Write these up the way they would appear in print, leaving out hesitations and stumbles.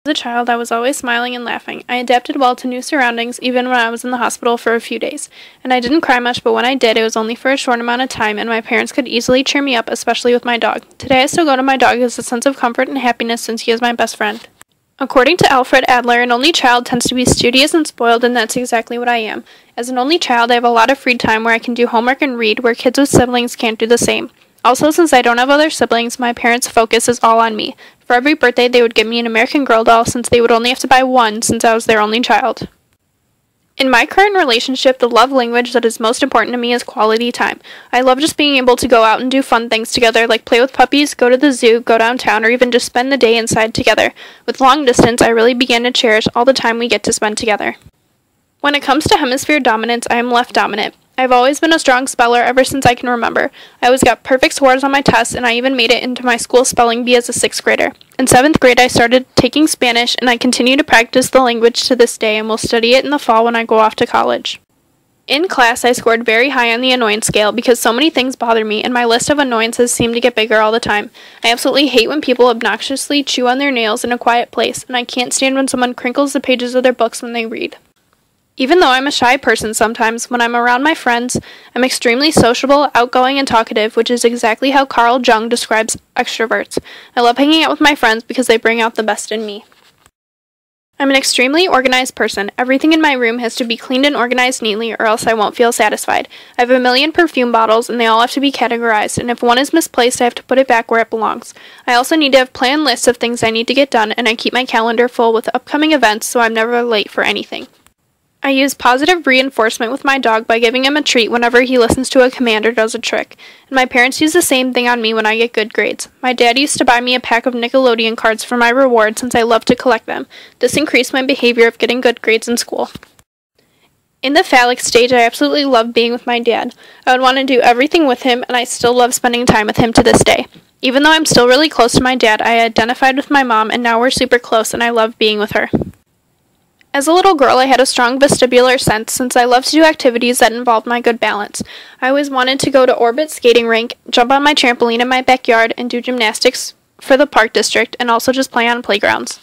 As a child, I was always smiling and laughing. I adapted well to new surroundings, even when I was in the hospital for a few days. And I didn't cry much, but when I did, it was only for a short amount of time, and my parents could easily cheer me up, especially with my dog. Today, I still go to my dog as a sense of comfort and happiness since he is my best friend. According to Alfred Adler, an only child tends to be studious and spoiled, and that's exactly what I am. As an only child, I have a lot of free time where I can do homework and read, where kids with siblings can't do the same. Also, since I don't have other siblings, my parents' focus is all on me. For every birthday, they would give me an American Girl doll since they would only have to buy one since I was their only child. In my current relationship, the love language that is most important to me is quality time. I love just being able to go out and do fun things together, like play with puppies, go to the zoo, go downtown, or even just spend the day inside together. With long distance, I really began to cherish all the time we get to spend together. When it comes to hemisphere dominance, I am left dominant. I've always been a strong speller ever since I can remember. I always got perfect scores on my tests, and I even made it into my school spelling bee as a 6th grader. In 7th grade, I started taking Spanish, and I continue to practice the language to this day and will study it in the fall when I go off to college. In class, I scored very high on the annoyance scale because so many things bother me, and my list of annoyances seem to get bigger all the time. I absolutely hate when people obnoxiously chew on their nails in a quiet place, and I can't stand when someone crinkles the pages of their books when they read. Even though I'm a shy person sometimes, when I'm around my friends, I'm extremely sociable, outgoing, and talkative, which is exactly how Carl Jung describes extroverts. I love hanging out with my friends because they bring out the best in me. I'm an extremely organized person. Everything in my room has to be cleaned and organized neatly or else I won't feel satisfied. I have a million perfume bottles and they all have to be categorized, and if one is misplaced, I have to put it back where it belongs. I also need to have planned lists of things I need to get done, and I keep my calendar full with upcoming events so I'm never late for anything. I use positive reinforcement with my dog by giving him a treat whenever he listens to a command or does a trick, and my parents use the same thing on me when I get good grades. My dad used to buy me a pack of Nickelodeon cards for my reward since I love to collect them. This increased my behavior of getting good grades in school. In the phallic stage, I absolutely love being with my dad. I would want to do everything with him, and I still love spending time with him to this day. Even though I'm still really close to my dad, I identified with my mom, and now we're super close, and I love being with her. As a little girl, I had a strong vestibular sense since I loved to do activities that involved my good balance. I always wanted to go to Orbit skating rink, jump on my trampoline in my backyard, and do gymnastics for the park district, and also just play on playgrounds.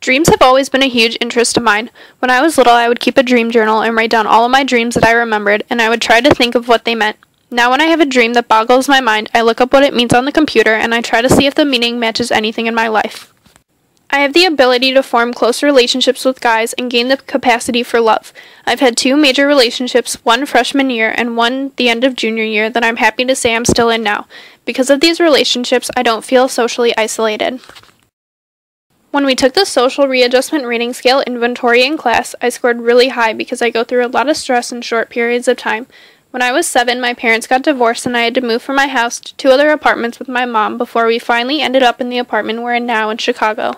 Dreams have always been a huge interest of mine. When I was little, I would keep a dream journal and write down all of my dreams that I remembered, and I would try to think of what they meant. Now when I have a dream that boggles my mind, I look up what it means on the computer, and I try to see if the meaning matches anything in my life. I have the ability to form close relationships with guys and gain the capacity for love. I've had 2 major relationships, one freshman year and one the end of junior year, that I'm happy to say I'm still in now. Because of these relationships, I don't feel socially isolated. When we took the social readjustment rating scale inventory in class, I scored really high because I go through a lot of stress in short periods of time. When I was 7, my parents got divorced and I had to move from my house to 2 other apartments with my mom before we finally ended up in the apartment we're in now in Chicago.